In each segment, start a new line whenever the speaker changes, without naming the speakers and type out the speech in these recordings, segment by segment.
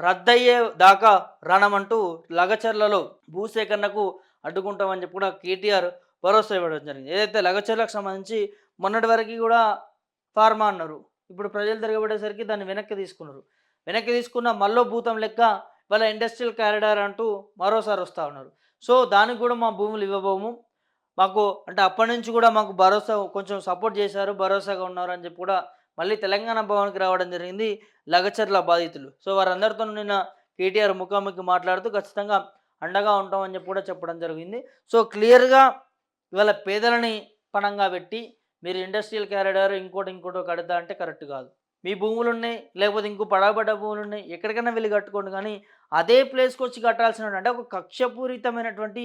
రద్దయ్యే దాకా రణమంటూ లగచర్లలో భూసేకరణకు అడ్డుకుంటామని చెప్పి కూడా కేటీఆర్ భరోసా ఇవ్వడం జరిగింది. ఏదైతే లగచర్లకు సంబంధించి మొన్నటి వరకు కూడా ఫార్మా అన్నారు. ఇప్పుడు ప్రజలు తిరగబడేసరికి దాన్ని వెనక్కి తీసుకున్నారు. వెనక్కి తీసుకున్న మల్లో భూతం లెక్క వాళ్ళ ఇండస్ట్రియల్ కారిడార్ అంటూ మరోసారి వస్తూ ఉన్నారు. సో దానికి కూడా మా భూములు ఇవ్వబోము. మాకు అంటే అప్పటినుంచి కూడా మాకు భరోసా కొంచెం సపోర్ట్ చేశారు. భరోసాగా ఉన్నారు అని చెప్పి కూడా మళ్ళీ తెలంగాణ భవన్‌కి రావడం జరిగింది లగచర్ల బాధితులు. సో వారందరితోను నిన్న కేటీఆర్ ముఖాముఖి మాట్లాడుతూ ఖచ్చితంగా అండగా ఉంటామని చెప్పి కూడా చెప్పడం జరిగింది. సో క్లియర్‌గా ఇవాళ పేదలని పణంగా పెట్టి మీరు ఇండస్ట్రియల్ కారిడార్ ఇంకోటో కడతా అంటే కరెక్ట్ కాదు. మీ భూములున్నాయి, లేకపోతే ఇంకో పడబడ్డ భూములున్నాయి. ఎక్కడికైనా వెళ్లి కట్టుకోండి కానీ, అదే ప్లేస్‌కొచ్చి కట్టాల్సిన అంటే ఒక కక్షపూరితమైనటువంటి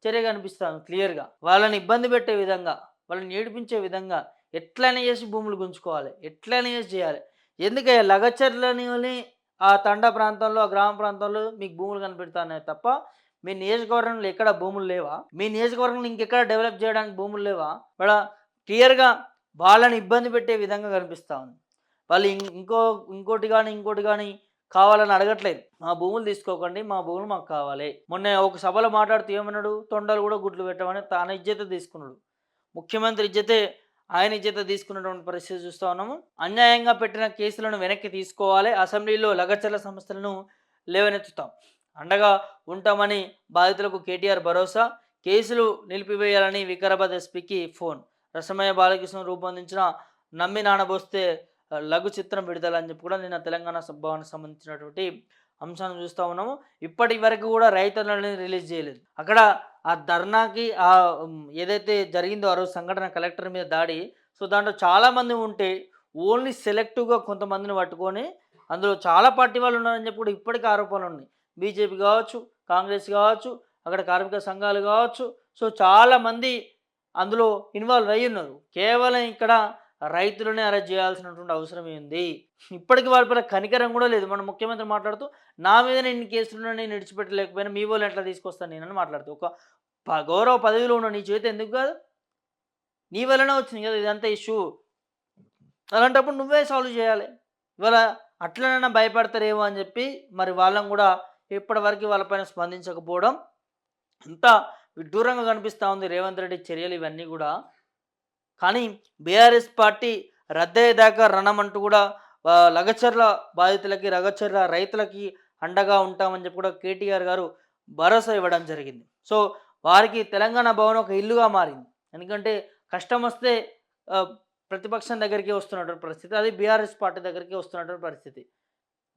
చర్య కనిపిస్తాంది క్లియర్‌గా. వాళ్ళని ఇబ్బంది పెట్టే విధంగా, వాళ్ళని ఏడిపించే విధంగా ఎట్లైనా చేసి భూములు గుంజుకోవాలి. ఎట్లైనా చేసి చేయాలి. ఎందుకయ్యా లగచర్లనిని ఆ తండా ప్రాంతంలో, ఆ గ్రామ ప్రాంతంలో మీకు భూములు కనిపెడతాన్నాయి తప్ప, మీ నియోజకవర్గంలో ఎక్కడ భూములు లేవా? మీ నియోజకవర్గంలో ఇంకెక్కడ డెవలప్ చేయడానికి భూములు లేవా? క్లియర్‌గా వాళ్ళని ఇబ్బంది పెట్టే విధంగా కనిపిస్తా ఉంది. వాళ్ళు ఇంకోటి గాని కావాలని అడగట్లేదు. మా భూములు తీసుకోకండి. మా భూములు మాకు కావాలి. మొన్న ఒక సభలో మాట్లాడుతూ ఏమన్నాడు? తొండలు కూడా గుడ్లు పెట్టమని తన ఇజ్జతే తీసుకున్నాడు. ముఖ్యమంత్రి ఇజ్జతే ఆయన ఇజ్జత తీసుకున్నటువంటి పరిస్థితి చూస్తా ఉన్నాము. అన్యాయంగా పెట్టిన కేసులను వెనక్కి తీసుకోవాలి. అసెంబ్లీలో లగచర్ల సమస్యలను లేవనెత్తుతాం. అండగా ఉంటామని బాధితులకు కేటీఆర్ భరోసా. కేసులు నిలిపివేయాలని వికారాబాద్ ఎస్పీకి ఫోన్. రసమయ్య బాలకృష్ణ రూపొందించిన నమ్మి నానబోస్తే లఘు చిత్రం విడుదల అని చెప్పి కూడా నిన్న తెలంగాణ భవన్‌కి సంబంధించినటువంటి అంశాన్ని చూస్తా ఉన్నాము. ఇప్పటి వరకు కూడా రైతులని రిలీజ్ చేయలేదు. అక్కడ ఆ ధర్నాకి ఏదైతే జరిగిందో ఆ రోజు సంఘటన కలెక్టర్ మీద దాడి. సో దాంట్లో చాలామంది ఉంటే ఓన్లీ సెలెక్టివ్‌గా కొంతమందిని పట్టుకొని అందులో చాలా పార్టీ వాళ్ళు ఉన్నారని చెప్పి కూడా ఇప్పటికీ ఆరోపణలున్నాయి. బీజేపీ కావచ్చు, కాంగ్రెస్ కావచ్చు, అక్కడ కార్మిక సంఘాలు కావచ్చు. సో చాలామంది అందులో ఇన్వాల్వ్ అయ్యున్నారు. కేవలం ఇక్కడ రైతులనే అరెస్ట్ చేయాల్సినటువంటి అవసరం ఏంది? ఇప్పటికి వాళ్ళ పైన కనికరం కూడా లేదు. మన ముఖ్యమంత్రి మాట్లాడుతూ నా మీదనే ఇన్ని కేసులున్నా నేను విడిచిపెట్టలేకపోయినా మీ వోళ్ళని ఎట్లా తీసుకొస్తాను నేనని మాట్లాడుతూ ఒక గౌరవ పదవిలో ఉన్న నీ చేతి ఎందుకు కాదు? నీ వల్లనే వచ్చింది కదా ఇదంతా ఇష్యూ. అలాంటప్పుడు నువ్వే సాల్వ్ చేయాలి. ఇవాళ అట్లనైనా భయపడతారేమో అని చెప్పి మరి వాళ్ళని కూడా ఇప్పటివరకు వాళ్ళపైన స్పందించకపోవడం అంతా విడ్డూరంగా కనిపిస్తూ ఉంది రేవంత్ రెడ్డి చర్యలు ఇవన్నీ కూడా. కానీ బీఆర్ఎస్ పార్టీ రద్దయ్యేదాకా రణమంటూ కూడా లగచర్ల బాధితులకి, లగచర్ల రైతులకి అండగా ఉంటామని చెప్పి కూడా కేటీఆర్ గారు భరోసా ఇవ్వడం జరిగింది. సో వారికి తెలంగాణ భవన్ ఒక ఇల్లుగా మారింది. ఎందుకంటే కష్టం వస్తే ప్రతిపక్షం దగ్గరికి వస్తున్నటువంటి పరిస్థితి, అది బీఆర్ఎస్ పార్టీ దగ్గరికి వస్తున్నటువంటి పరిస్థితి.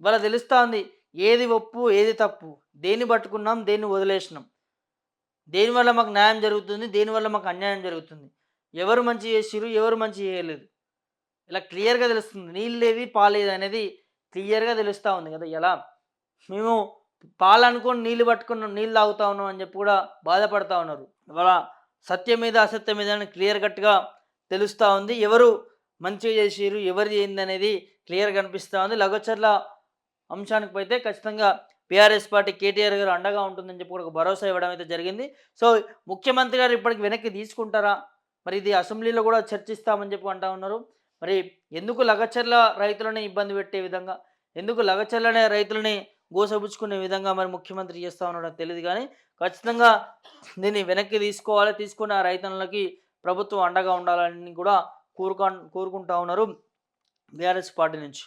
ఇవాళ తెలుస్తూ ఉంది ఏది ఒప్పు ఏది తప్పు, దేన్ని పట్టుకున్నాం దేన్ని వదిలేసినాం, దేనివల్ల మాకు న్యాయం జరుగుతుంది, దేనివల్ల మాకు అన్యాయం జరుగుతుంది, ఎవరు మంచి చేసిర్రు ఎవరు మంచి చేయలేదు, ఇలా క్లియర్‌గా తెలుస్తుంది. నీళ్ళేవి పాలేది అనేది క్లియర్‌గా తెలుస్తూ ఉంది కదా. ఎలా మేము పాలనుకొని నీళ్ళు పట్టుకున్నాం, నీళ్ళు తాగుతా ఉన్నాం అని చెప్పి కూడా బాధపడతా ఉన్నారు. ఇవాళ సత్యం మీద అసత్యం మీద అని క్లియర్ కట్‌గా తెలుస్తూ ఉంది. ఎవరు మంచిగా చేసిర్రు ఎవరిది ఏందనేది క్లియర్‌గా కనిపిస్తూ ఉంది. లగచర్ల అంశానికి పోతే ఖచ్చితంగా బీఆర్ఎస్ పార్టీ కేటీఆర్ గారు అండగా ఉంటుందని చెప్పి కూడా ఒక భరోసా ఇవ్వడం అయితే జరిగింది. సో ముఖ్యమంత్రి గారు ఇప్పటికి వెనక్కి తీసుకుంటారా? మరి ఇది అసెంబ్లీలో కూడా చర్చిస్తామని చెప్పి అంటా ఉన్నారు. మరి ఎందుకు లగచర్ల రైతులని ఇబ్బంది పెట్టే విధంగా, ఎందుకు లగచర్లనే రైతులని గోసపుచ్చుకునే విధంగా మరి ముఖ్యమంత్రి చేస్తా ఉన్నాడో తెలియదు కానీ ఖచ్చితంగా దీన్ని వెనక్కి తీసుకోవాలి. తీసుకున్న ఆ రైతన్నలకి ప్రభుత్వం అండగా ఉండాలని కూడా కోరుకుంటా ఉన్నారు బీఆర్ఎస్ పార్టీ నుంచి.